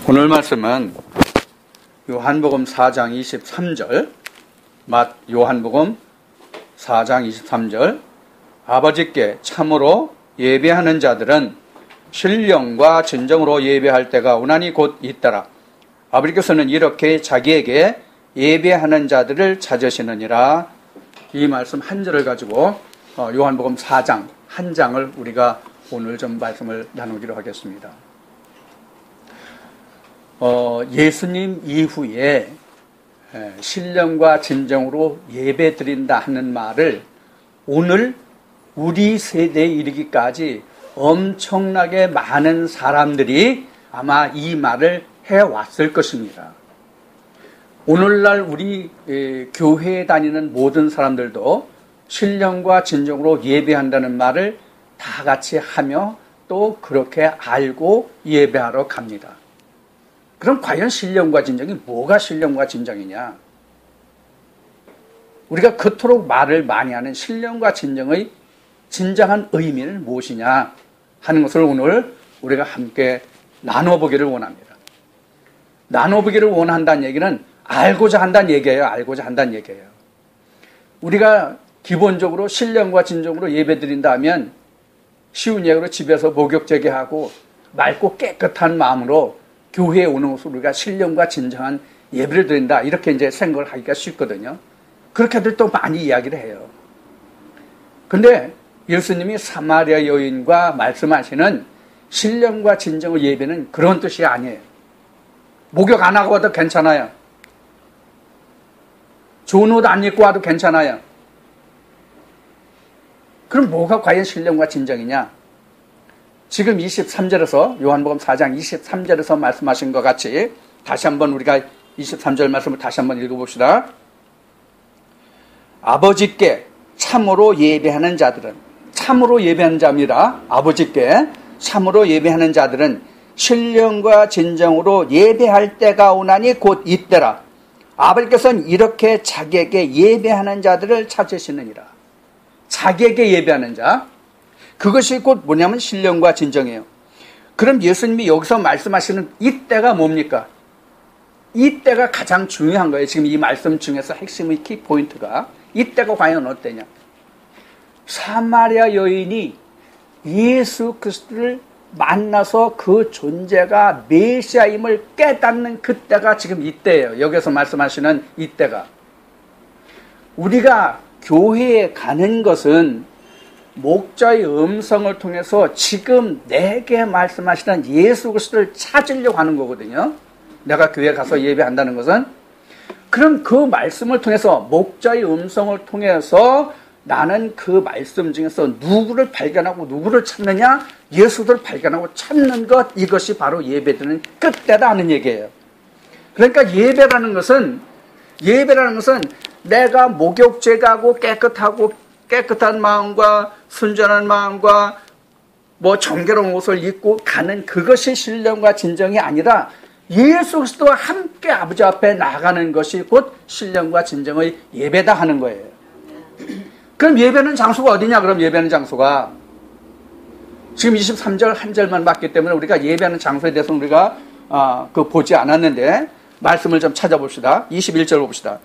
오늘 말씀은 요한복음 4장 23절, 요한복음 4장 23절, 아버지께 참으로 예배하는 자들은 신령과 진정으로 예배할 때가 오나니 곧 있더라. 아버지께서는 이렇게 자기에게 예배하는 자들을 찾으시느니라. 이 말씀 한 절을 가지고 요한복음 4장 한 장을 우리가 오늘 좀 말씀을 나누기로 하겠습니다. 예수님 이후에 신령과 진정으로 예배 드린다 하는 말을 오늘 우리 세대에 이르기까지 엄청나게 많은 사람들이 아마 이 말을 해왔을 것입니다. 오늘날 우리 교회에 다니는 모든 사람들도 신령과 진정으로 예배한다는 말을 다 같이 하며 또 그렇게 알고 예배하러 갑니다. 그럼 과연 신령과 진정이 뭐가 신령과 진정이냐? 우리가 그토록 말을 많이 하는 신령과 진정의 진정한 의미는 무엇이냐 하는 것을 오늘 우리가 함께 나눠보기를 원합니다. 나눠보기를 원한다는 얘기는 알고자 한다는 얘기예요. 알고자 한다는 얘기예요. 우리가 기본적으로 신령과 진정으로 예배드린다 하면 쉬운 얘기로 집에서 목욕제기하고 맑고 깨끗한 마음으로 교회에 오는 것으로 우리가 신령과 진정한 예배를 드린다 이렇게 이제 생각을 하기가 쉽거든요. 그렇게들 또 많이 이야기를 해요. 근데 예수님이 사마리아 여인과 말씀하시는 신령과 진정의 예배는 그런 뜻이 아니에요. 목욕 안 하고 와도 괜찮아요. 좋은 옷 안 입고 와도 괜찮아요. 그럼 뭐가 과연 신령과 진정이냐? 지금 23절에서 요한복음 4장 23절에서 말씀하신 것 같이 다시 한번 우리가 23절 말씀을 다시 한번 읽어봅시다. 아버지께 참으로 예배하는 자들은, 참으로 예배하는 자입니다. 아버지께 참으로 예배하는 자들은 신령과 진정으로 예배할 때가 오나니 곧 있더라. 아버지께서는 이렇게 자기에게 예배하는 자들을 찾으시느니라. 자기에게 예배하는 자, 그것이 곧 뭐냐면 신령과 진정이에요. 그럼 예수님이 여기서 말씀하시는 이때가 뭡니까? 이때가 가장 중요한 거예요. 지금 이 말씀 중에서 핵심의 키포인트가 이때가 과연 어때냐? 사마리아 여인이 예수 그리스도를 만나서 그 존재가 메시아임을 깨닫는 그때가 지금 이때예요. 여기서 말씀하시는 이때가. 우리가 교회에 가는 것은 목자의 음성을 통해서 지금 내게 말씀하시는 예수 그리스도를 찾으려고 하는 거거든요. 내가 교회에 가서 예배한다는 것은. 그럼 그 말씀을 통해서 목자의 음성을 통해서 나는 그 말씀 중에서 누구를 발견하고 누구를 찾느냐? 예수를 발견하고 찾는 것, 이것이 바로 예배드리는 끝대다 하는 얘기예요. 그러니까 예배라는 것은 내가 목욕제가하고 깨끗한 마음과 순전한 마음과 정결한 옷을 입고 가는 그것이 신령과 진정이 아니라 예수 그리스도와 함께 아버지 앞에 나가는 것이 곧 신령과 진정의 예배다 하는 거예요. 그럼 예배는 장소가 어디냐? 그럼 예배는 장소가 지금 23절 한 절만 봤기 때문에 우리가 예배하는 장소에 대해서 우리가 보지 않았는데 말씀을 좀 찾아봅시다. 21절 봅시다.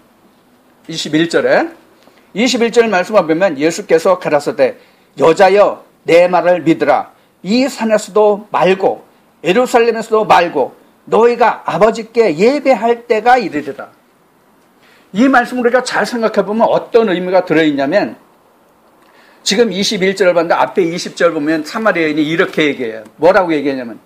21절 말씀을 보면 예수께서 가라사대 여자여 내 말을 믿으라. 이 산에서도 말고 예루살렘에서도 말고 너희가 아버지께 예배할 때가 이르리라. 이 말씀을 우리가 잘 생각해 보면 어떤 의미가 들어있냐면 지금 21절을 봤는데 앞에 20절 보면 사마리아인이 이렇게 얘기해요. 뭐라고 얘기하냐면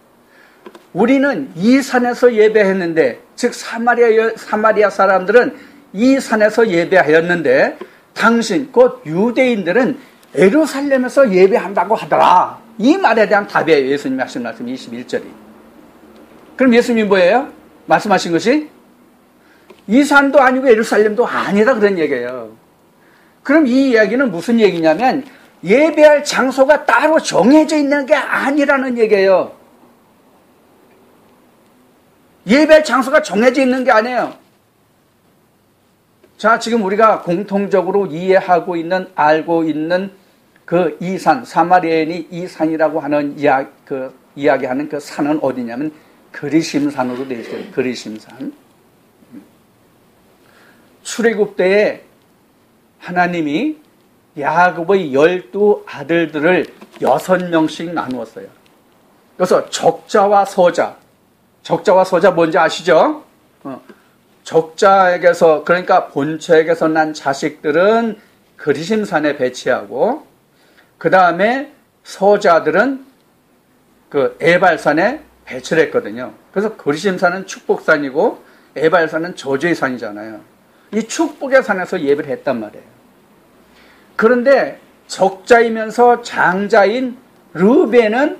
우리는 이 산에서 예배했는데, 즉 사마리아 사람들은 이 산에서 예배하였는데 당신 곧 유대인들은 예루살렘에서 예배한다고 하더라. 이 말에 대한 답이에요. 예수님이 하신 말씀 21절이. 그럼 예수님이 뭐예요? 말씀하신 것이 이 산도 아니고 예루살렘도 아니다 그런 얘기예요. 그럼 이 이야기는 무슨 얘기냐면 예배할 장소가 따로 정해져 있는 게 아니라는 얘기예요. 예배할 장소가 정해져 있는 게 아니에요. 자, 지금 우리가 공통적으로 이해하고 있는, 알고 있는 그 이 산, 사마리아인이 이 산이라고 하는 이야기하는 그 산은 어디냐면 그리심산으로 되어 있어요. 그리심산. 출애굽 때에 하나님이 야곱의 12 아들들을 6명씩 나누었어요. 그래서 적자와 서자. 적자와 서자 뭔지 아시죠? 적자에게서, 그러니까 본처에게서 난 자식들은 그리심산에 배치하고, 그 다음에 서자들은 그 에발산에 배치를 했거든요. 그래서 그리심산은 축복산이고 에발산은 저주의 산이잖아요. 이 축복의 산에서 예배를 했단 말이에요. 그런데 적자이면서 장자인 르벤은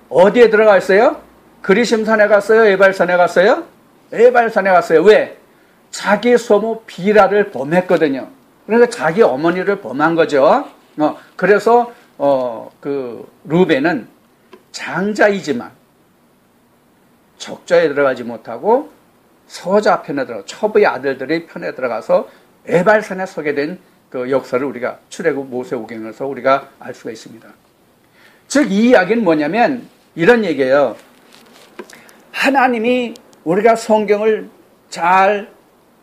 어디에 들어가 있어요? 그리심산에 갔어요? 에발산에 갔어요? 에발산에 갔어요. 왜? 자기 소모 비라를 범했거든요. 그러니까 자기 어머니를 범한 거죠. 그래서 그 르벤은 장자이지만 적자에 들어가지 못하고 서자 편에 들어가, 첩의 아들들의 편에 들어가서 에발산에 서게 된 그 역사를 우리가 출애굽 모세오경에서 우리가 알 수가 있습니다. 즉 이 이야기는 뭐냐면 이런 얘기예요. 하나님이 우리가 성경을 잘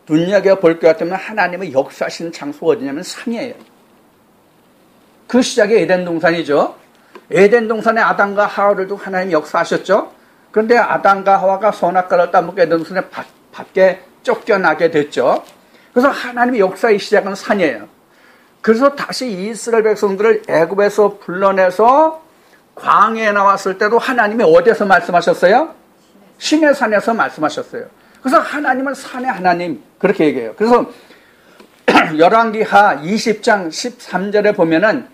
눈여겨볼 것 같으면 하나님의 역사하시는 장소가 어디냐면 산이에요. 그 시작이 에덴 동산이죠. 에덴 동산에 아담과 하와를 두고 하나님이 역사하셨죠. 그런데 아담과 하와가 선악과를 따먹고 에덴 동산에 밖에 쫓겨나게 됐죠. 그래서 하나님의 역사의 시작은 산이에요. 그래서 다시 이스라엘 백성들을 애굽에서 불러내서 광야에 나왔을 때도 하나님이 어디에서 말씀하셨어요? 시내 산에서 말씀하셨어요. 그래서 하나님은 산의 하나님 그렇게 얘기해요. 그래서 열왕기하 20장 13절에 보면은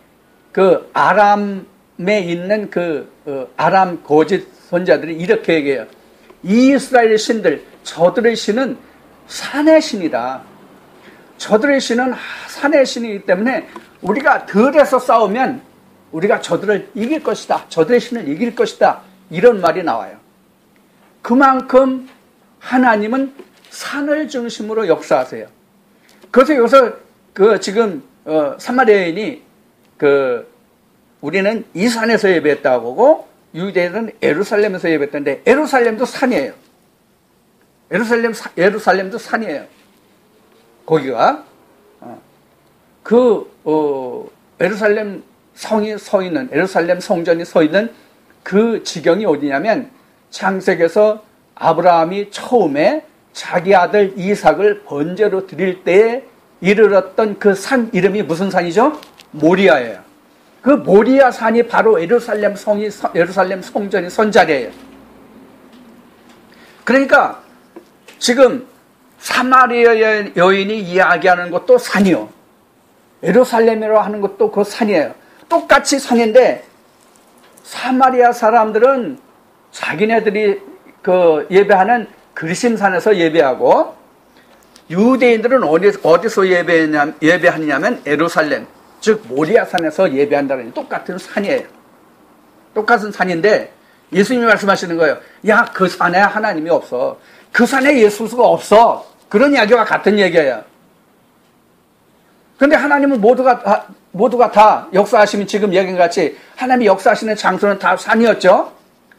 그 아람에 있는 아람 거짓 선자들이 이렇게 얘기해요. 이스라엘 신들, 저들의 신은 산의 신이다. 저들의 신은 산의 신이기 때문에 우리가 들에서 싸우면 우리가 저들을 이길 것이다. 저들의 신을 이길 것이다. 이런 말이 나와요. 그만큼 하나님은 산을 중심으로 역사하세요. 그래서 여기서 지금 사마리아 여인이 우리는 이 산에서 예배했다고 하고 유대인은 예루살렘에서 예배했는데 예루살렘도 산이에요. 예루살렘도 산이에요. 거기가 예루살렘 성이 서 있는, 예루살렘 성전이 서 있는 그 지경이 어디냐면 창세기에서 아브라함이 처음에 자기 아들 이삭을 번제로 드릴 때에 이르렀던 그 산 이름이 무슨 산이죠? 모리아예요. 그 모리아 산이 바로 예루살렘 성전이 선 자리예요. 그러니까 지금 사마리아 여인이 이야기하는 것도 산이요. 예루살렘이라고 하는 것도 그 산이에요. 똑같이 산인데 사마리아 사람들은 자기네들이 예배하는 그리심산에서 예배하고 유대인들은 어디서 예배하느냐면 예루살렘, 즉 모리아산에서 예배한다는 똑같은 산이에요. 똑같은 산인데 예수님이 말씀하시는 거예요. 야, 그 산에 하나님이 없어. 그 산에 예수가 없어. 그런 이야기와 같은 얘기예요. 그런데 하나님은 모두가 다 역사하시면 지금 얘기한 같이 하나님이 역사하시는 장소는 다 산이었죠.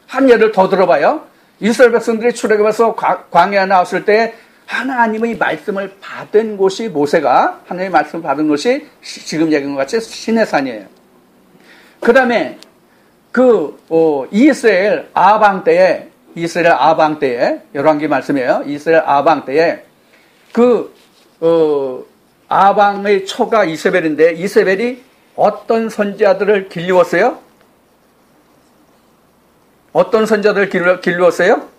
한 예를 더 들어봐요. 이스라엘 백성들이 출애굽에서 광야에 나왔을 때 하나님의 말씀을 받은 곳이 모세가 하나님의 말씀을 받은 곳이 지금 얘기한 것 같이 시내산이에요. 그 다음에 이스라엘 아방 때에 열왕기 말씀이에요. 이스라엘 아방 때에 아방의 처가 이세벨인데 이세벨이 어떤 선지자들을 길리웠어요? 어떤 선지자들을 길리웠어요?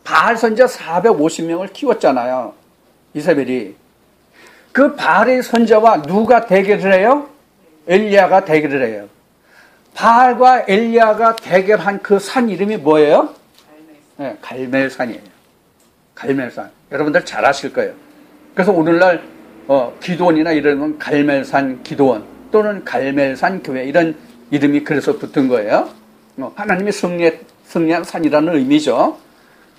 바알 선지자 450명을 키웠잖아요. 이세벨이. 그 바알의 선지자와 누가 대결을 해요? 엘리야가 대결을 해요. 바알과 엘리야가 대결한 그 산 이름이 뭐예요? 네, 갈멜산이에요. 갈멜산. 여러분들 잘 아실 거예요. 그래서 오늘날 기도원이나 이런 건 갈멜산 기도원 또는 갈멜산 교회 이런 이름이 그래서 붙은 거예요. 하나님이 승리한 산이라는 의미죠.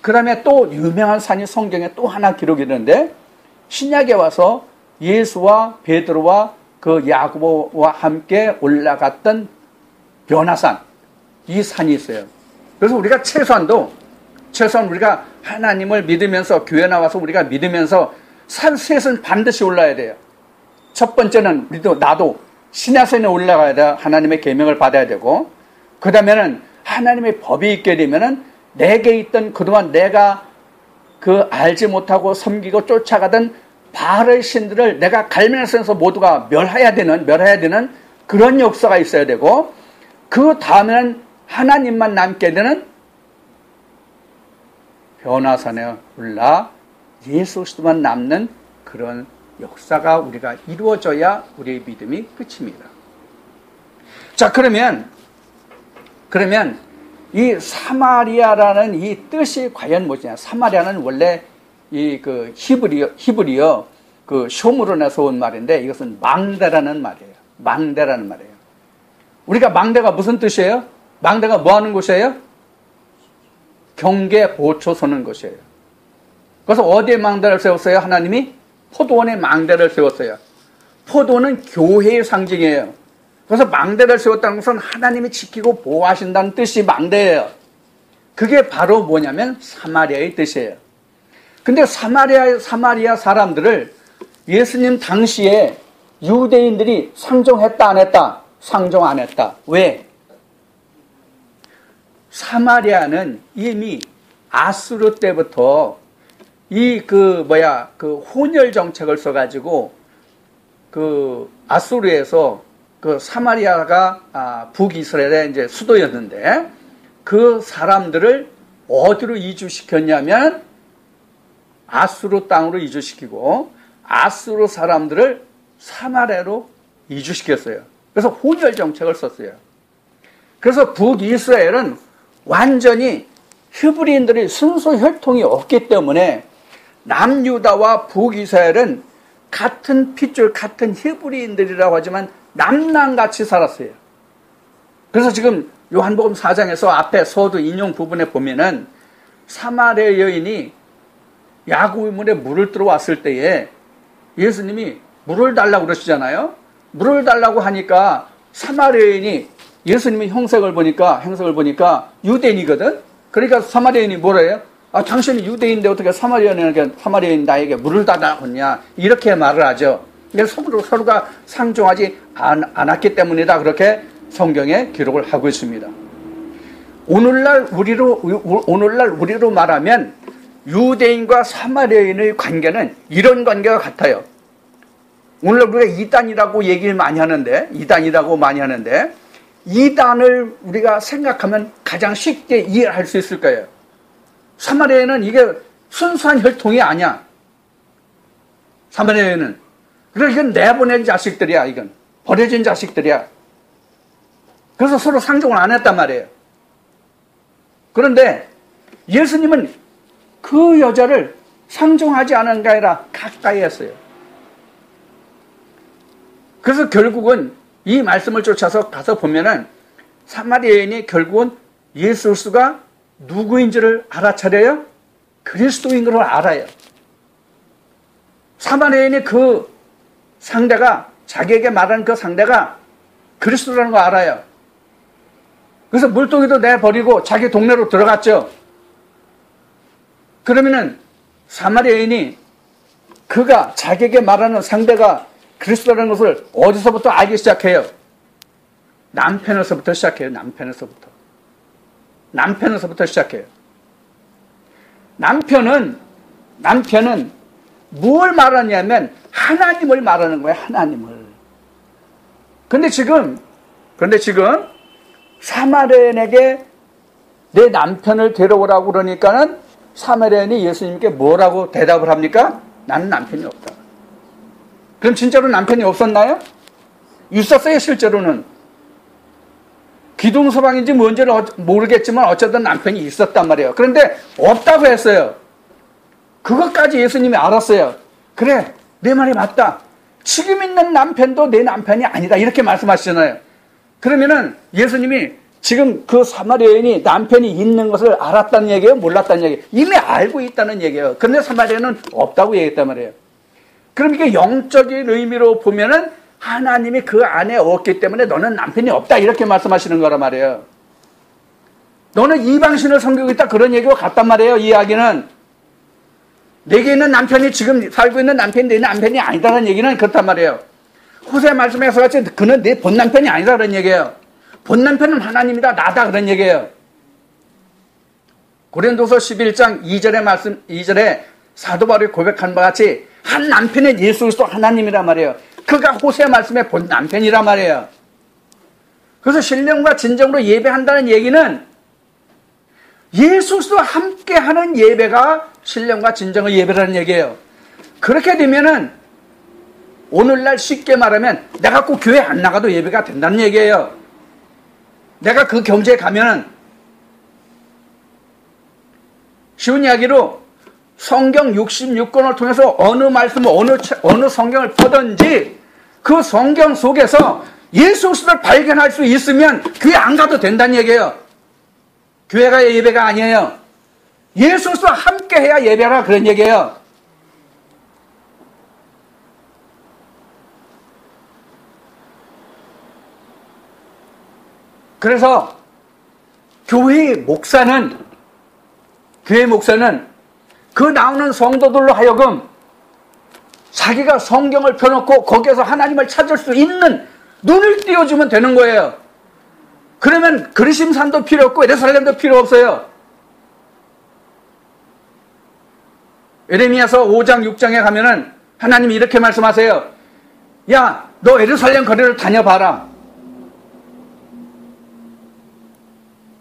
그 다음에 또 유명한 산이 성경에 또 하나 기록이 있는데 신약에 와서 예수와 베드로와 그 야고보와 함께 올라갔던 변화산, 이 산이 있어요. 그래서 우리가 최소한도 최소한 우리가 하나님을 믿으면서 교회 나와서 우리가 믿으면서 셋은 반드시 올라야 돼요. 첫 번째는 나도 신야선에 올라가야 돼. 하나님의 계명을 받아야 되고, 그 다음에는 하나님의 법이 있게 되면은 내게 있던 그동안 내가 그 알지 못하고 섬기고 쫓아가던 바알의 신들을 내가 갈멜산에서 모두가 멸해야 되는 그런 역사가 있어야 되고, 그 다음에는 하나님만 남게 되는 변화산에 올라 예수 그리스도만 남는 그런 역사가 우리가 이루어져야 우리의 믿음이 끝입니다. 자, 그러면 이 사마리아라는 이 뜻이 과연 뭐냐? 사마리아는 원래 이 그 히브리어 그 쇼므론에서 온 말인데, 이것은 망대라는 말이에요. 망대라는 말이에요. 우리가 망대가 무슨 뜻이에요? 망대가 뭐 하는 곳이에요? 경계 보초 서는 곳이에요. 그래서 어디에 망대를 세웠어요? 하나님이 포도원에 망대를 세웠어요. 포도원은 교회의 상징이에요. 그래서 망대를 세웠다는 것은 하나님이 지키고 보호하신다는 뜻이 망대예요. 그게 바로 뭐냐면 사마리아의 뜻이에요. 근데 사마리아 사람들을 예수님 당시에 유대인들이 상종했다 안 했다? 상종 안 했다. 왜? 사마리아는 이미 아수르 때부터 그 혼혈 정책을 써가지고 그 아수르에서 그 사마리아가 북이스라엘의 이제 수도였는데, 그 사람들을 어디로 이주시켰냐면 아수르 땅으로 이주시키고, 아수르 사람들을 사마리아로 이주시켰어요. 그래서 혼혈 정책을 썼어요. 그래서 북이스라엘은 완전히 히브리인들이 순수 혈통이 없기 때문에 남유다와 북이스라엘은 같은 핏줄, 같은 히브리인들이라고 하지만 남남같이 살았어요. 그래서 지금 요한복음 4장에서 앞에 서두 인용 부분에 보면은 사마리아 여인이 야구물에 물을 들어왔을 때에 예수님이 물을 달라고 그러시잖아요. 물을 달라고 하니까 사마리아 여인이 예수님의 형색을 보니까 유대인이거든. 그러니까 사마리아 여인이 뭐라 해요? 당신이 유대인인데 어떻게 사마리아인 나에게 물을 달라고 하냐, 이렇게 말을 하죠. 서로가 상종하지 않았기 때문이다, 그렇게 성경에 기록을 하고 있습니다. 오늘날 우리로 말하면 유대인과 사마리아인의 관계는 이런 관계가 같아요. 오늘날 우리가 이단이라고 얘기를 많이 하는데, 이단을 우리가 생각하면 가장 쉽게 이해할 수 있을 거예요. 사마리아인은 이게 순수한 혈통이 아니야. 사마리아인은. 그래서 이건 내보낸 자식들이야. 이건 버려진 자식들이야. 그래서 서로 상종을 안 했단 말이에요. 그런데 예수님은 그 여자를 상종하지 않은 게 아니라 가까이 했어요. 그래서 결국은 이 말씀을 쫓아서 가서 보면은 사마리아인이 결국은 예수 그리스도가 누구인지를 알아차려요? 그리스도인 걸 알아요. 사마리아인이 그 상대가, 자기에게 말하는 그 상대가 그리스도라는 거 알아요. 그래서 물동이도 내버리고 자기 동네로 들어갔죠. 그러면은 사마리아인이 그가 자기에게 말하는 상대가 그리스도라는 것을 어디서부터 알기 시작해요? 남편에서부터 시작해요. 남편에서부터 시작해요. 남편은 뭘 말하냐면 하나님을 말하는 거예요. 하나님을. 근데 지금 사마리아인에게 내 남편을 데려오라고 그러니까는 사마리아인이 예수님께 뭐라고 대답을 합니까? 나는 남편이 없다. 그럼 진짜로 남편이 없었나요? 있었어요. 실제로는. 기둥서방인지 뭔지는 모르겠지만 어쨌든 남편이 있었단 말이에요. 그런데 없다고 했어요. 그것까지 예수님이 알았어요. 그래, 내 말이 맞다. 지금 있는 남편도 내 남편이 아니다, 이렇게 말씀하시잖아요. 그러면은 예수님이 지금 그 사마리아인이 남편이 있는 것을 알았다는 얘기예요? 몰랐다는 얘기예요? 이미 알고 있다는 얘기예요. 그런데 사마리아인은 없다고 얘기했단 말이에요. 그럼 이게 영적인 의미로 보면은 하나님이 그 안에 없기 때문에 너는 남편이 없다, 이렇게 말씀하시는 거란 말이에요. 너는 이방신을 섬기고 있다. 그런 얘기가 같단 말이에요. 이 이야기는. 내게 있는 남편이 지금 살고 있는 남편이 내 남편이 아니다라는 얘기는 그렇단 말이에요. 호세 말씀에서 같이 그는 내 본 남편이 아니다 그런 얘기예요. 본 남편은 하나님이다. 나다 그런 얘기예요. 고린도서 11장 2절에 사도 바울이 고백한 바와 같이 한 남편은 예수 그리스도 하나님이란 말이에요. 그가 호세 말씀에 본 남편이란 말이에요. 그래서 신령과 진정으로 예배한다는 얘기는 예수 그리스도와 함께하는 예배가 신령과 진정의 예배라는 얘기예요. 그렇게 되면은 오늘날 쉽게 말하면 내가 꼭 교회 안 나가도 예배가 된다는 얘기예요. 내가 그 경지에 가면은 쉬운 이야기로 성경 66권을 통해서 어느 말씀, 어느 성경을 보든지 그 성경 속에서 예수 그리스도를 발견할 수 있으면 교회 안 가도 된다는 얘기예요. 교회가 예배가 아니에요. 예수 그리스도와 함께 해야 예배라 그런 얘기예요. 그래서 교회 목사는 그 나오는 성도들로 하여금 자기가 성경을 펴놓고 거기에서 하나님을 찾을 수 있는 눈을 띄워주면 되는 거예요. 그러면 그리심산도 필요 없고 예루살렘도 필요 없어요. 예레미야서 5장 6장에 가면은 하나님이 이렇게 말씀하세요. 야, 너 예루살렘 거리를 다녀봐라.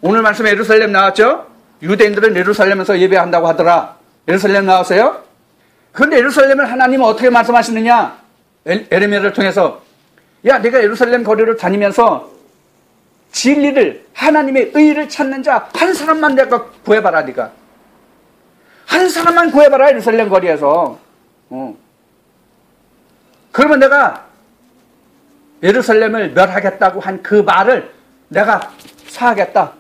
오늘 말씀에 예루살렘 나왔죠? 유대인들은 예루살렘에서 예배한다고 하더라. 예루살렘 나왔어요? 그런데 예루살렘을 하나님은 어떻게 말씀하시느냐? 예레미야를 통해서 야, 내가 예루살렘 거리를 다니면서 진리를, 하나님의 의를 찾는 자 한 사람만 내가 구해봐라. 네가 한 사람만 구해봐라. 예루살렘 거리에서. 그러면 내가 예루살렘을 멸하겠다고 한 그 말을 내가 사하겠다.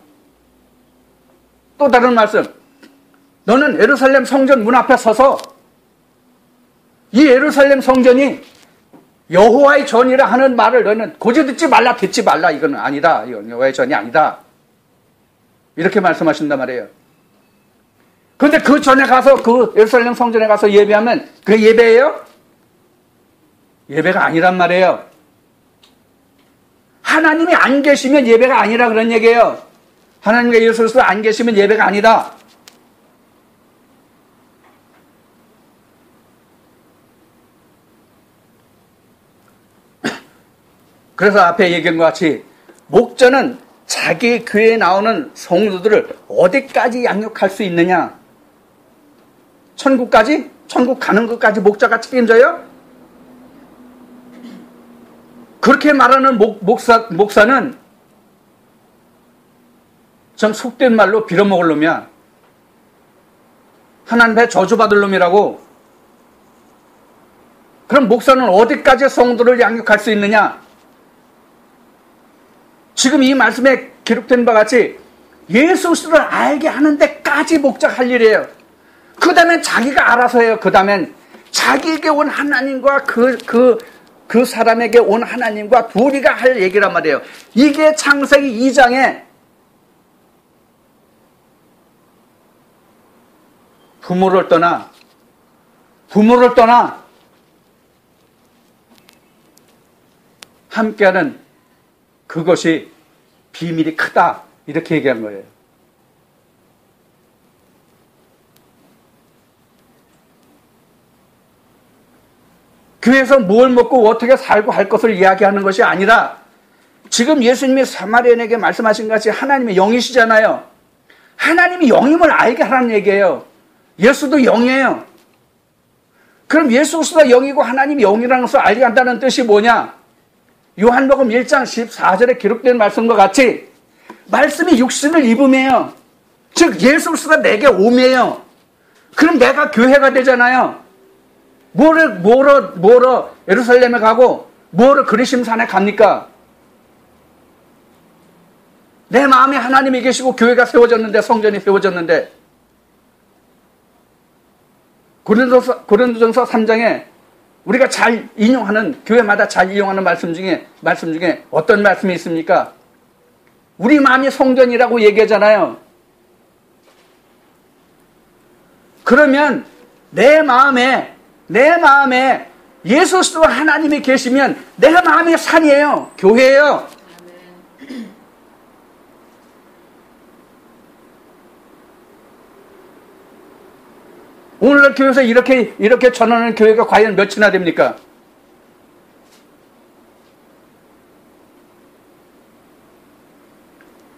또 다른 말씀, 너는 예루살렘 성전 문 앞에 서서 이 예루살렘 성전이 여호와의 전이라 하는 말을 너는 고지 듣지 말라. 이건 아니다. 이건 여호와의 전이 아니다. 이렇게 말씀하신단 말이에요. 그런데 그 전에 가서 그 예루살렘 성전에 가서 예배하면 그게 예배예요? 예배가 아니란 말이에요. 하나님이 안 계시면 예배가 아니라 그런 얘기예요. 하나님과 예수 그리스도 안 계시면 예배가 아니다. 그래서 앞에 얘기한 것 같이 목자는 자기 교회에 나오는 성도들을 어디까지 양육할 수 있느냐? 천국까지? 천국 가는 것까지 목자가 책임져요? 그렇게 말하는 목사는 좀 속된 말로 빌어먹을 놈이야. 하나님의 저주받을 놈이라고. 그럼 목사는 어디까지 성도를 양육할 수 있느냐? 지금 이 말씀에 기록된 바와 같이 예수 그리스도를 알게 하는 데까지 목자가 할 일이에요. 그 다음엔 자기가 알아서 해요. 그 다음엔 자기에게 온 하나님과 그 사람에게 온 하나님과 둘이가 할 얘기란 말이에요. 이게 창세기 2장에 부모를 떠나 함께하는 그것이 비밀이 크다. 이렇게 얘기한 거예요. 교회에서 뭘 먹고 어떻게 살고 할 것을 이야기하는 것이 아니라 지금 예수님이 사마리아인에게 말씀하신 것 같이 하나님의 영이시잖아요. 하나님이 영임을 알게 하라는 얘기예요. 예수도 영이에요. 그럼 예수 그리스도가 영이고 하나님이 영이라는 것을 알게 한다는 뜻이 뭐냐? 요한복음 1장 14절에 기록된 말씀과 같이 말씀이 육신을 입음이에요. 즉 예수 그리스도가 내게 오매요. 그럼 내가 교회가 되잖아요. 뭐로 예루살렘에 가고 뭐로 그리심산에 갑니까? 내 마음에 하나님이 계시고 교회가 세워졌는데, 성전이 세워졌는데. 고린도전서 3장에 우리가 잘 인용하는, 교회마다 잘 인용하는 말씀 중에 어떤 말씀이 있습니까? 우리 마음이 성전이라고 얘기하잖아요. 그러면 내 마음에 예수 그리스도 하나님이 계시면 내 마음이 산이에요. 교회예요. 오늘날 교회에서 이렇게 전하는 교회가 과연 몇이나 됩니까?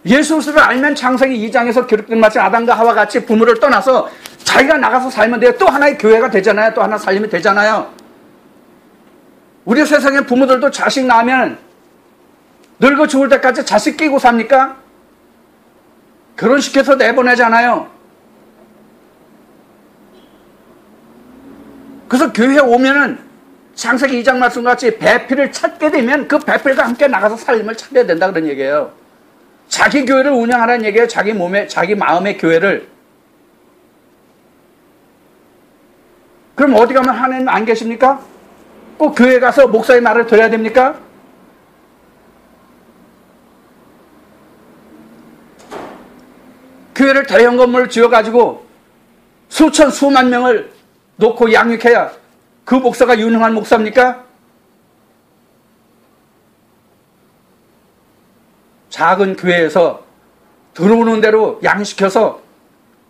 예수 그리스도를 알면 창세기 2장에서 기록된 말씀 아담과 하와 같이 부모를 떠나서 자기가 나가서 살면 돼요. 또 하나의 교회가 되잖아요. 또 하나 살리면 되잖아요. 우리 세상에 부모들도 자식 낳으면 늙어 죽을 때까지 자식 끼고 삽니까? 결혼시켜서 내보내잖아요. 그래서 교회에 오면은 창세기 2장 말씀같이 배필을 찾게 되면 그 배필과 함께 나가서 살림을 찾아야 된다 그런 얘기예요. 자기 교회를 운영하라는 얘기예요. 자기 마음의 교회를. 그럼 어디 가면 하나님 안 계십니까? 꼭 교회 가서 목사의 말을 들어야 됩니까? 교회를 대형 건물을 지어가지고 수만 명을 놓고 양육해야 그 목사가 유능한 목사입니까? 작은 교회에서 들어오는 대로 양식시켜서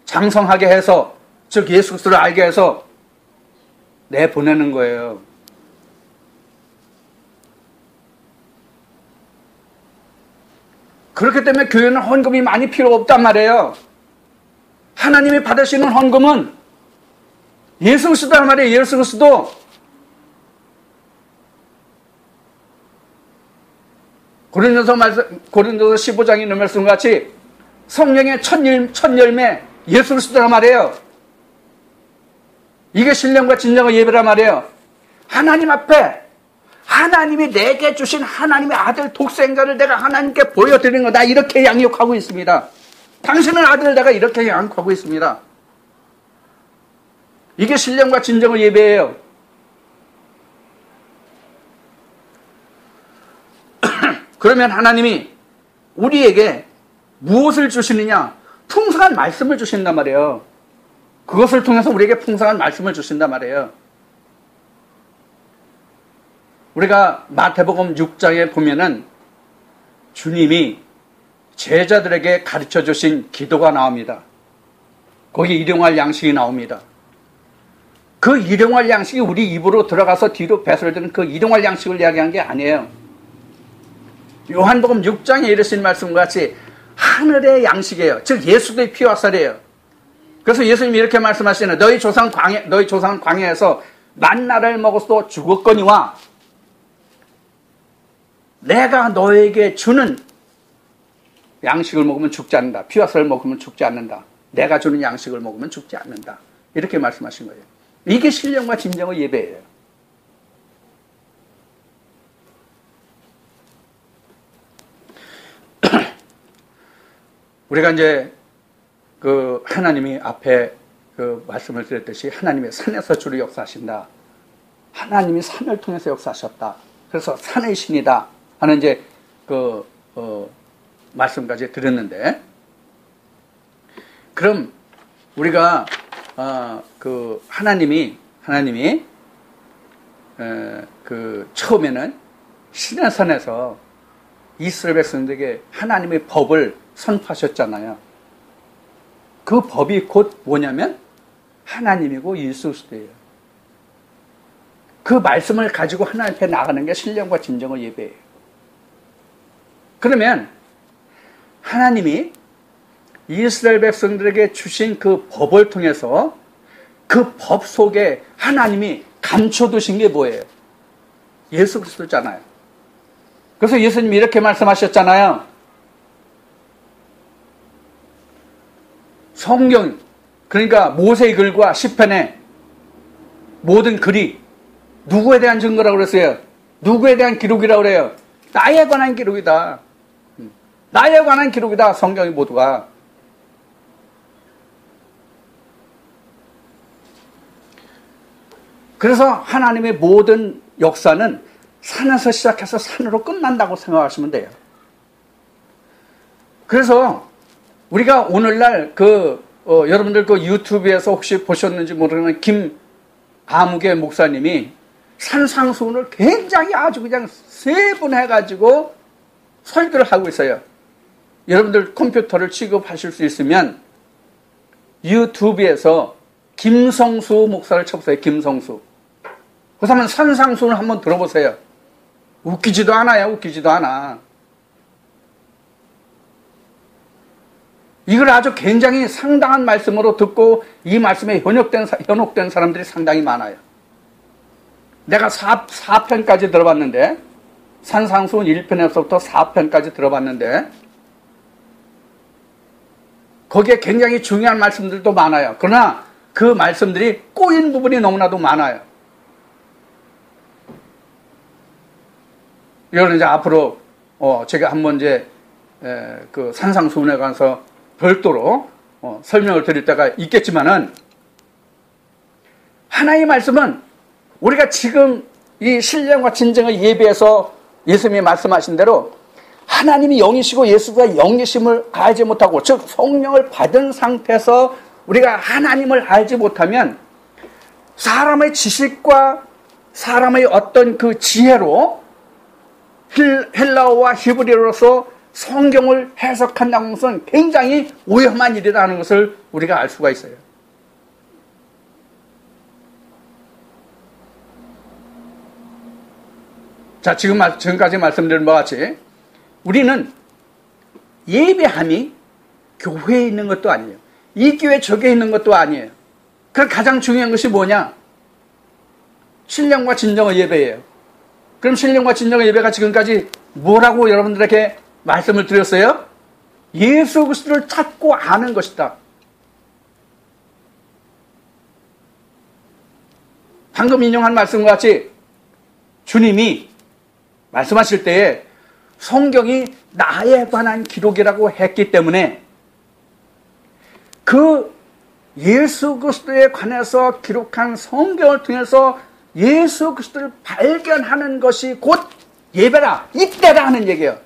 장성하게 해서, 즉 예수 그리스도를 알게 해서 내보내는 거예요. 그렇기 때문에 교회는 헌금이 많이 필요 없단 말이에요. 하나님이 받으시는 헌금은 예수 그리스도란 말이에요. 예수 그리스도. 고린도서 15장에 있는 말씀같이 성령의 첫 열매 예수 그리스도란 말이에요. 이게 신령과 진정의 예배란 말이에요. 하나님 앞에 하나님이 내게 주신 하나님의 아들 독생자를 내가 하나님께 보여드리는 거다. 이렇게 양육하고 있습니다. 당신은 아들을 내가 이렇게 양육하고 있습니다. 이게 신령과 진정의 예배예요. 그러면 하나님이 우리에게 무엇을 주시느냐? 풍성한 말씀을 주신단 말이에요. 그것을 통해서 우리에게 풍성한 말씀을 주신단 말이에요. 우리가 마태복음 6장에 보면은 주님이 제자들에게 가르쳐 주신 기도가 나옵니다. 거기 일용할 양식이 나옵니다. 그 일용할 양식이 우리 입으로 들어가서 뒤로 배설되는 그 일용할 양식을 이야기한 게 아니에요. 요한복음 6장에 이르신 말씀과 같이 하늘의 양식이에요. 즉 예수의 피와 살이에요. 그래서 예수님이 이렇게 말씀하시잖아요. 너희 조상은 광야에서 만나를 먹어서도 죽었거니와 내가 너에게 주는 양식을 먹으면 죽지 않는다. 피와 살을 먹으면 죽지 않는다. 내가 주는 양식을 먹으면 죽지 않는다. 이렇게 말씀하신 거예요. 이게 신령과 진정의 예배예요. 우리가 이제 그 하나님이 앞에 그 말씀을 드렸듯이 하나님의 산에서 주로 역사하신다. 하나님이 산을 통해서 역사하셨다. 그래서 산의 신이다 하는 이제 말씀까지 드렸는데, 그럼 우리가 그 하나님이 그 처음에는 시내산에서 이스라엘 백성들에게 하나님의 법을 선포하셨잖아요. 그 법이 곧 뭐냐면 하나님이고 예수 그리스도예요. 그 말씀을 가지고 하나님 앞에 나가는 게 신령과 진정의 예배예요. 그러면 하나님이 이스라엘 백성들에게 주신 그 법을 통해서 그 법 속에 하나님이 감춰두신 게 뭐예요? 예수 그리스도잖아요. 그래서 예수님이 이렇게 말씀하셨잖아요. 성경, 그러니까 모세의 글과 시편의 모든 글이 누구에 대한 증거라고 그랬어요? 누구에 대한 기록이라고 그래요? 나에 관한 기록이다. 나에 관한 기록이다. 성경이 모두가. 그래서 하나님의 모든 역사는 산에서 시작해서 산으로 끝난다고 생각하시면 돼요. 그래서 우리가 오늘날 여러분들 그 유튜브에서 혹시 보셨는지 모르겠는 김아무개 목사님이 산상수훈을 굉장히 아주 그냥 세분해가지고 설교를 하고 있어요. 여러분들 컴퓨터를 취급하실 수 있으면 유튜브에서 김성수 목사를 쳐보세요. 김성수. 그 사람은 산상수훈을 한번 들어보세요. 웃기지도 않아요. 웃기지도 않아. 이걸 아주 굉장히 상당한 말씀으로 듣고 이 말씀에 현혹된 사람들이 상당히 많아요. 내가 4편까지 들어봤는데, 산상수훈 1편에서부터 4편까지 들어봤는데, 거기에 굉장히 중요한 말씀들도 많아요. 그러나 그 말씀들이 꼬인 부분이 너무나도 많아요. 이거는 이제 앞으로 제가 한번 이제 그 산상수훈에 관해서 별도로 설명을 드릴 때가 있겠지만은, 하나의 말씀은 우리가 지금 이 신령과 진정의 예배에서 예수님이 말씀하신 대로 하나님이 영이시고 예수가 영이심을 알지 못하고, 즉 성령을 받은 상태에서 우리가 하나님을 알지 못하면 사람의 지식과 사람의 어떤 그 지혜로 헬라어와 히브리어로서 성경을 해석한다는 것은 굉장히 위험한 일이라는 것을 우리가 알 수가 있어요. 자, 지금까지 말씀드린 바와 같이 우리는 예배함이 교회에 있는 것도 아니에요. 이 교회 저교회에 있는 것도 아니에요. 그 가장 중요한 것이 뭐냐? 신령과 진정의 예배예요. 그럼 신령과 진정의 예배가 지금까지 뭐라고 여러분들에게 말씀을 드렸어요? 예수 그리스도를 찾고 아는 것이다. 방금 인용한 말씀과 같이 주님이 말씀하실 때에 성경이 나에 관한 기록이라고 했기 때문에 그 예수 그리스도에 관해서 기록한 성경을 통해서 예수 그리스도를 발견하는 것이 곧 예배라, 이때라 하는 얘기예요.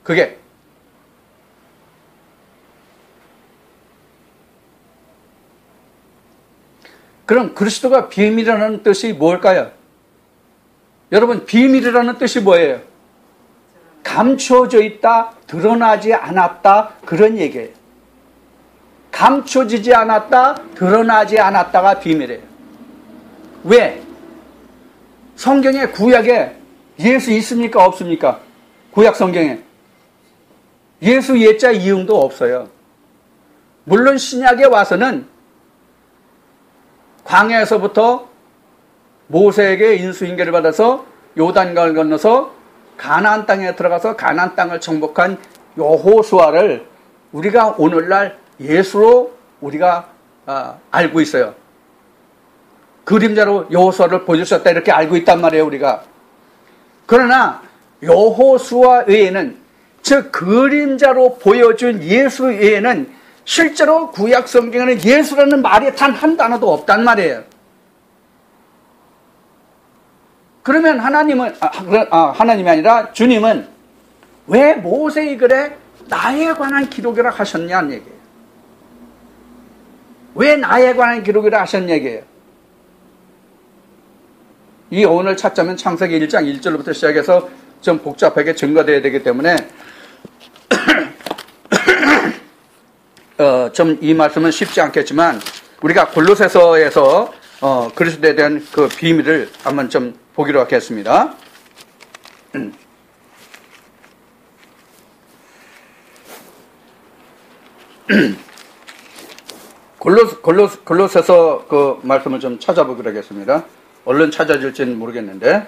그게 그럼 그리스도가 비밀이라는 뜻이 뭘까요? 여러분, 비밀이라는 뜻이 뭐예요? 감춰져 있다, 드러나지 않았다, 그런 얘기예요. 감춰지지 않았다, 드러나지 않았다가 비밀이에요. 왜? 성경에, 구약에 예수 있습니까? 없습니까? 구약 성경에 예수 예자 이응도 없어요. 물론 신약에 와서는 광야에서부터 모세에게 인수인계를 받아서 요단강을 건너서 가나안 땅에 들어가서 가나안 땅을 정복한 여호수아를 우리가 오늘날 예수로 우리가 알고 있어요. 그림자로 여호수아를 보여주셨다 이렇게 알고 있단 말이에요, 우리가. 그러나 여호수아 외에는, 즉 그림자로 보여준 예수 외에는 실제로 구약 성경에는 예수라는 말이 단 한 단어도 없단 말이에요. 그러면 하나님이 아니라 주님은 왜 모세의 글에 나에 관한 기록이라 하셨냐는 얘기예요. 왜 나에 관한 기록이라 하셨냐 얘기예요. 이 오늘 찾자면 창세기 1장 1절부터 시작해서 좀 복잡하게 증거되어야 되기 때문에 좀 이 말씀은 쉽지 않겠지만 우리가 골로새서에서 그리스도에 대한 그 비밀을 한번 좀 보기로 하겠습니다. 골로새서 그 말씀을 좀 찾아보기로 하겠습니다. 얼른 찾아질지는 모르겠는데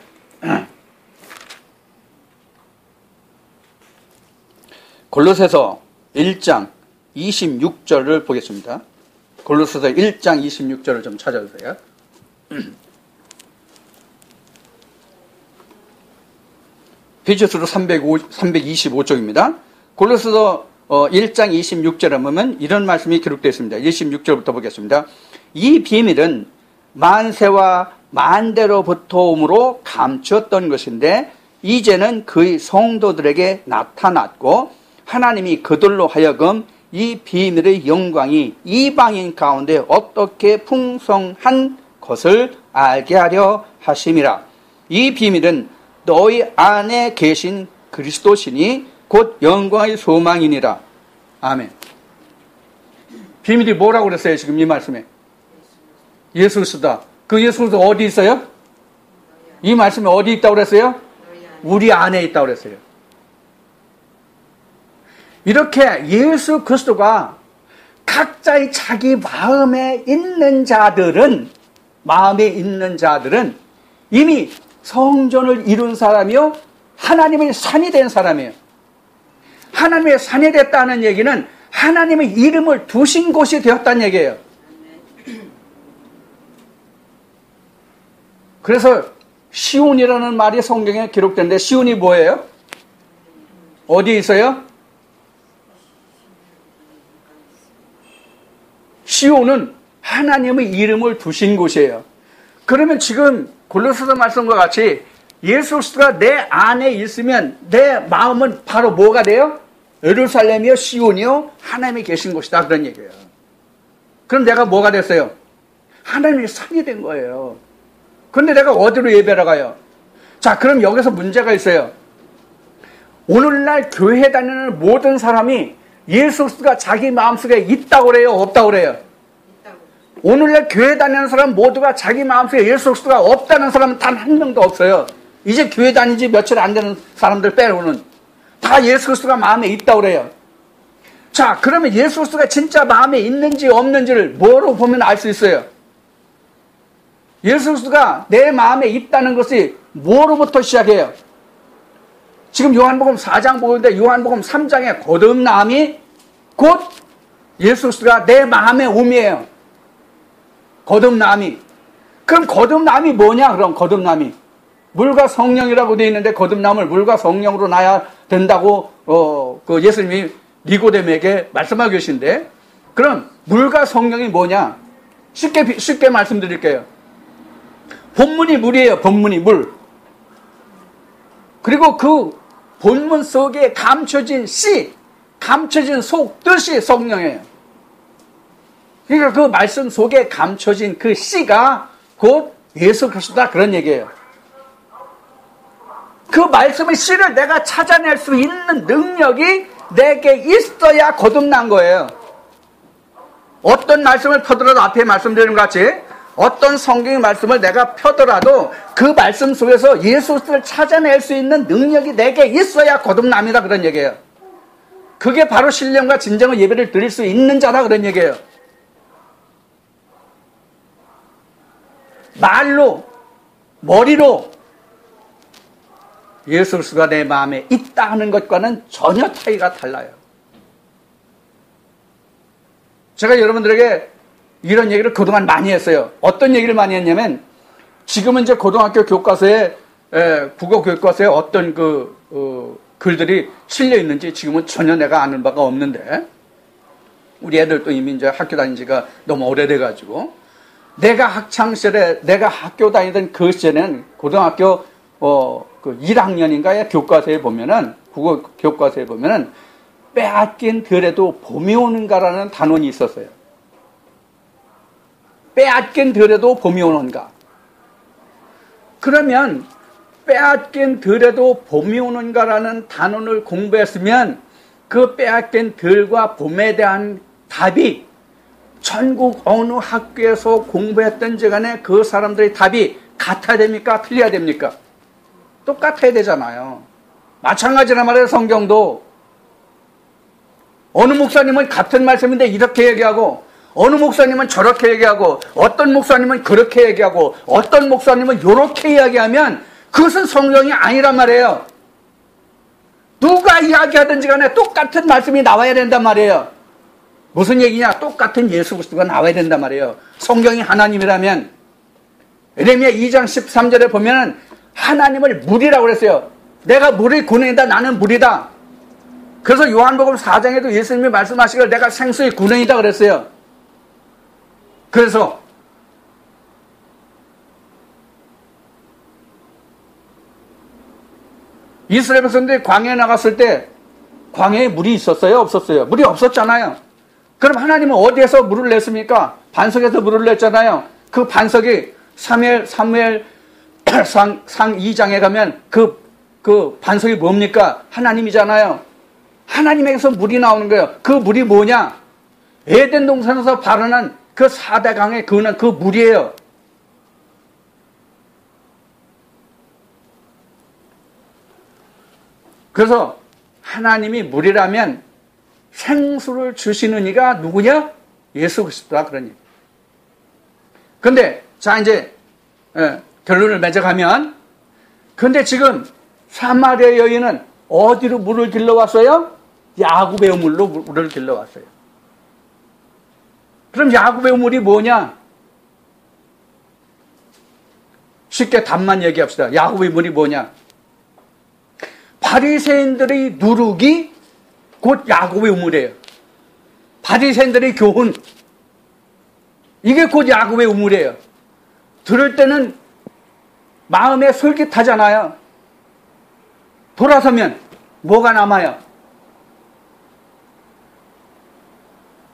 골로새서 1장 26절을 보겠습니다. 골로새서 1장 26절을 좀 찾아주세요. 페이지수로 325쪽입니다. 골로새서 1장 26절에 보면 이런 말씀이 기록되어 있습니다. 26절부터 보겠습니다. 이 비밀은 만세와 만대로부터 오므로 감추었던 것인데 이제는 그의 성도들에게 나타났고 하나님이 그들로 하여금 이 비밀의 영광이 이방인 가운데 어떻게 풍성한 것을 알게 하려 하심이라. 이 비밀은 너희 안에 계신 그리스도시니 곧 영광의 소망이니라. 아멘. 비밀이 뭐라고 그랬어요? 지금 이 말씀에 예수 그리스도다. 그 예수 그리스도 어디 있어요? 이 말씀에 어디 있다고 그랬어요? 우리 안에 있다고 그랬어요. 이렇게 예수 그리스도가 각자의 자기 마음에 있는 자들은 이미 성전을 이룬 사람이요 하나님의 산이 된 사람이에요. 하나님의 산이 됐다는 얘기는 하나님의 이름을 두신 곳이 되었다는 얘기예요. 그래서 시온이라는 말이 성경에 기록된데 시온이 뭐예요? 어디에 있어요? 시온은 하나님의 이름을 두신 곳이에요. 그러면 지금 골로새서 말씀과 같이 예수 그리스도가 내 안에 있으면 내 마음은 바로 뭐가 돼요? 예루살렘이요 시온이요 하나님이 계신 곳이다 그런 얘기예요. 그럼 내가 뭐가 됐어요? 하나님의 산이 된 거예요. 그런데 내가 어디로 예배를 가요? 자, 그럼 여기서 문제가 있어요. 오늘날 교회 다니는 모든 사람이 예수 그리스도가 자기 마음속에 있다고 그래요? 없다고 그래요? 오늘날 교회 다니는 사람 모두가 자기 마음속에 예수 그리스도가 없다는 사람은 단 한 명도 없어요. 이제 교회 다닌 지 며칠 안 되는 사람들 빼고는 다 예수 그리스도가 마음에 있다고 그래요. 자, 그러면 예수 그리스도가 진짜 마음에 있는지 없는지를 뭐로 보면 알 수 있어요? 예수 그리스도가 내 마음에 있다는 것이 뭐로부터 시작해요? 지금 요한복음 4장 보는데 요한복음 3장에 거듭남이 곧 예수 그리스도가 내 마음에 옴이에요. 거듭남이. 그럼 거듭남이 뭐냐? 그럼 거듭남이 물과 성령이라고 되어 있는데 거듭남을 물과 성령으로 나야 된다고 그 예수님이 니고데모에게 말씀하고 계신데, 그럼 물과 성령이 뭐냐? 쉽게 말씀드릴게요. 본문이 물이에요. 본문이 물. 그리고 그 본문 속에 감춰진 씨, 감춰진 속 뜻이 성령이에요. 그러니까 그 말씀 속에 감춰진 그 씨가 곧 예수 그리스도다 그런 얘기예요. 그 말씀의 씨를 내가 찾아낼 수 있는 능력이 내게 있어야 거듭난 거예요. 어떤 말씀을 펴더라도 앞에 말씀드린 것 같이 어떤 성경의 말씀을 내가 펴더라도 그 말씀 속에서 예수 그리스도를 찾아낼 수 있는 능력이 내게 있어야 거듭남이다 그런 얘기예요. 그게 바로 신령과 진정의 예배를 드릴 수 있는 자다 그런 얘기예요. 말로, 머리로 예수 그리스도가 내 마음에 있다 하는 것과는 전혀 차이가 달라요. 제가 여러분들에게 이런 얘기를 그동안 많이 했어요. 어떤 얘기를 많이 했냐면, 지금은 이제 고등학교 교과서에, 국어 교과서에 어떤 글들이 실려 있는지 지금은 전혀 내가 아는 바가 없는데, 우리 애들도 이미 이제 학교 다닌 지가 너무 오래돼가지고, 내가 학창시절에, 내가 학교 다니던 그 시절에는 고등학교, 1학년인가의 교과서에 보면은, 국어 교과서에 보면은, 빼앗긴 들에도 봄이 오는가라는 단원이 있었어요. 빼앗긴 들에도 봄이 오는가. 그러면 빼앗긴 들에도 봄이 오는가라는 단원을 공부했으면 그 빼앗긴 들과 봄에 대한 답이 전국 어느 학교에서 공부했던지 간에 그 사람들의 답이 같아야 됩니까? 틀려야 됩니까? 똑같아야 되잖아요. 마찬가지란 말이에요. 성경도 어느 목사님은 같은 말씀인데 이렇게 얘기하고, 어느 목사님은 저렇게 얘기하고, 어떤 목사님은 그렇게 얘기하고, 어떤 목사님은 이렇게 이야기하면 그것은 성경이 아니란 말이에요. 누가 이야기하든지 간에 똑같은 말씀이 나와야 된단 말이에요. 무슨 얘기냐? 똑같은 예수 그리스도가 나와야 된단 말이에요. 성경이 하나님이라면. 예레미야 2장 13절에 보면은 하나님을 물이라고 그랬어요. 내가 물의 근원이다. 나는 물이다. 그래서 요한복음 4장에도 예수님이 말씀하시길 내가 생수의 근원이다 그랬어요. 그래서 이스라엘 백성들이 광야에 나갔을 때 광야에 물이 있었어요? 없었어요? 물이 없었잖아요. 그럼 하나님은 어디에서 물을 냈습니까? 반석에서 물을 냈잖아요. 그 반석이 사무엘 상 2장에 가면 그 반석이 뭡니까? 하나님이잖아요. 하나님에게서 물이 나오는 거예요. 그 물이 뭐냐? 에덴 동산에서 발원한 그 4대 강에 그는 그 물이에요. 그래서 하나님이 물이라면 생수를 주시는 이가 누구냐? 예수 그리스도다 그런 얘기. 근데 자 이제 결론을 맺어가면, 근데 지금 사마리아 여인은 어디로 물을 길러왔어요? 야구베 우물로 물을 길러왔어요. 그럼 야구베 우물이 뭐냐? 쉽게 답만 얘기합시다. 야구베 우물이 뭐냐? 바리새인들의 누룩이 곧 야구베 우물이에요. 바리새인들의 교훈, 이게 곧 야구베 우물이에요. 들을 때는 마음에 솔깃하잖아요. 돌아서면 뭐가 남아요?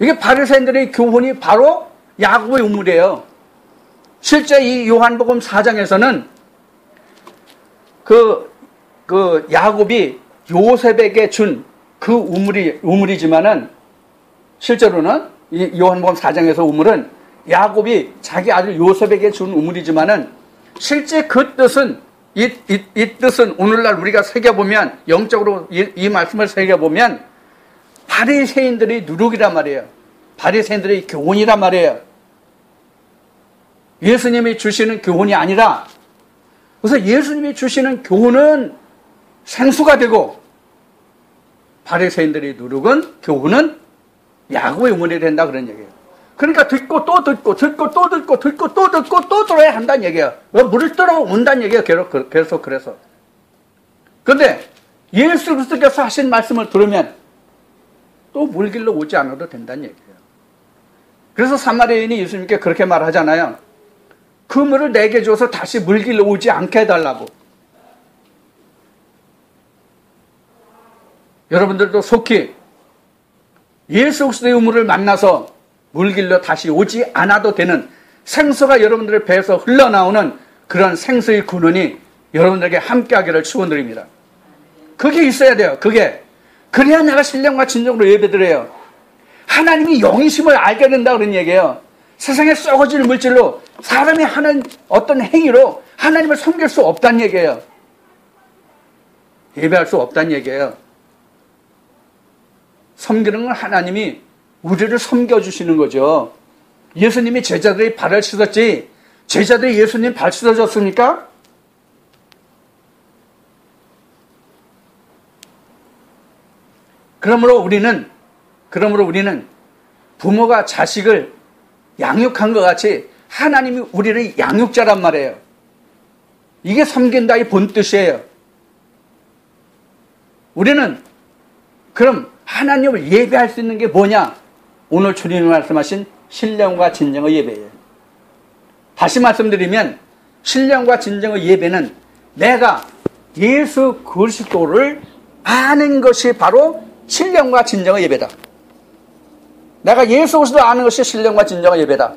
이게 바리새인들의 교훈이 바로 야곱의 우물이에요. 실제 이 요한복음 4장에서는 그 야곱이 요셉에게 준 그 우물이지만은, 실제로는 이 요한복음 4장에서 우물은 야곱이 자기 아들 요셉에게 준 우물이지만은, 실제 그 뜻은 이 뜻은 오늘날 우리가 새겨보면, 영적으로 이 말씀을 새겨보면 바리새인들의 누룩이란 말이에요. 바리새인들의 교훈이란 말이에요. 예수님이 주시는 교훈이 아니라, 그래서 예수님이 주시는 교훈은 생수가 되고, 바리새인들의 누룩은, 교훈은 야곱의 우물이 된다 그런 얘기예요. 그러니까 듣고 또 듣고 듣고 또 듣고 듣고 또 듣고 또 들어야 한다는 얘기예요. 물을 들어온다는 얘기예요. 계속 그래서. 그런데 예수 그리스도께서 하신 말씀을 들으면 또 물 길러 오지 않아도 된다는 얘기예요. 그래서 사마리아인이 예수님께 그렇게 말하잖아요. 그 물을 내게 줘서 다시 물 길러 오지 않게 해달라고. 여러분들도 속히 예수 그리스도의 우물을 만나서 물 길러 다시 오지 않아도 되는, 생수가 여러분들의 배에서 흘러나오는 그런 생수의 근원이 여러분들에게 함께하기를 축원드립니다. 그게 있어야 돼요. 그게. 그래야 내가 신령과 진정으로 예배드려요. 하나님이 영이심을 알게 된다 그런 얘기예요. 세상에 썩어질 물질로, 사람이 하는 어떤 행위로 하나님을 섬길 수 없다는 얘기예요. 예배할 수 없다는 얘기예요. 섬기는 건 하나님이 우리를 섬겨주시는 거죠. 예수님이 제자들의 발을 씻었지, 제자들이 예수님 발 씻어줬습니까? 그러므로 우리는 부모가 자식을 양육한 것 같이 하나님이 우리를 양육자란 말이에요. 이게 섬긴다의 본뜻이에요. 우리는 그럼 하나님을 예배할 수 있는 게 뭐냐? 오늘 주님이 말씀하신 신령과 진정의 예배예요. 다시 말씀드리면 신령과 진정의 예배는 내가 예수 그리스도를 아는 것이 바로 신령과 진정의 예배다. 내가 예수 그리스도를 아는 것이 신령과 진정의 예배다.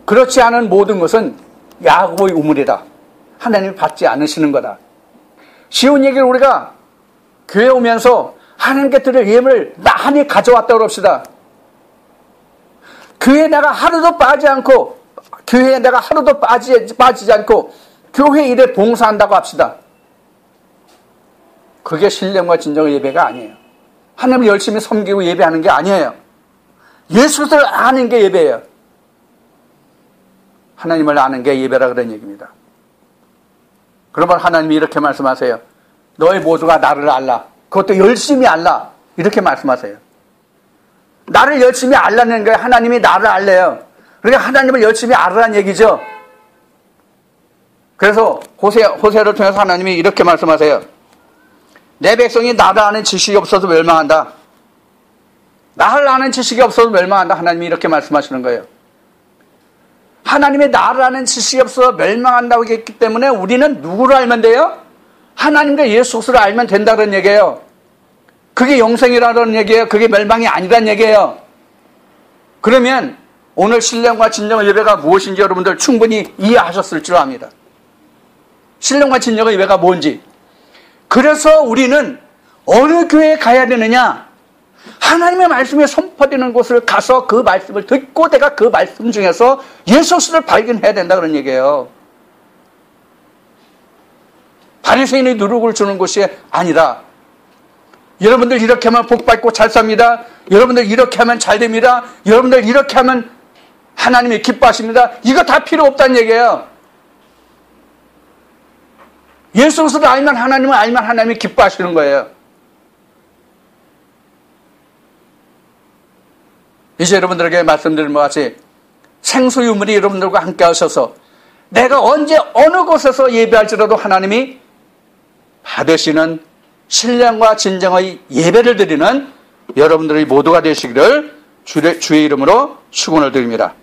그렇지 않은 모든 것은 야곱의 우물이다. 하나님이 받지 않으시는 거다. 쉬운 얘기를 우리가 교회 오면서 하나님께 드릴 예물을 많이 가져왔다고 합시다. 교회에 내가 하루도 빠지지 않고 교회 일에 봉사한다고 합시다. 그게 신령과 진정의 예배가 아니에요. 하나님을 열심히 섬기고 예배하는 게 아니에요. 예수를 아는 게 예배예요. 하나님을 아는 게 예배라 그런 얘기입니다. 그러면 하나님이 이렇게 말씀하세요. 너희 모두가 나를 알라. 그것도 열심히 알라. 이렇게 말씀하세요. 나를 열심히 알라는 거예요. 하나님이 나를 알래요. 그러니까 하나님을 열심히 알으라는 얘기죠. 그래서 호세를 통해서 하나님이 이렇게 말씀하세요. 내 백성이 나를 아는 지식이 없어서 멸망한다. 나를 아는 지식이 없어서 멸망한다. 하나님이 이렇게 말씀하시는 거예요. 하나님의 나를 아는 지식이 없어서 멸망한다고 했기 때문에 우리는 누구를 알면 돼요? 하나님과 예수 그리스도를 알면 된다는 얘기예요. 그 그게 영생이라는 얘기예요. 그게 멸망이 아니란 얘기예요. 그러면 오늘 신령과 진정의 예배가 무엇인지 여러분들 충분히 이해하셨을 줄 압니다. 신령과 진정의 예배가 뭔지. 그래서 우리는 어느 교회에 가야 되느냐? 하나님의 말씀이 선포되는 곳을 가서 그 말씀을 듣고 내가 그 말씀 중에서 예수를 발견해야 된다 그런 얘기예요. 바리새인의 누룩을 주는 곳이 아니라 여러분들 이렇게 하면 복 받고 잘 삽니다. 여러분들 이렇게 하면 잘 됩니다. 여러분들 이렇게 하면 하나님이 기뻐하십니다. 이거 다 필요 없다는 얘기예요. 예수를 알면 하나님을 알면 하나님이 기뻐하시는 거예요. 이제 여러분들에게 말씀드린 것 같이 생수유물이 여러분들과 함께 하셔서 내가 언제 어느 곳에서 예배할지라도 하나님이 받으시는 신령과 진정의 예배를 드리는 여러분들의 모두가 되시기를 주의 이름으로 축원을 드립니다.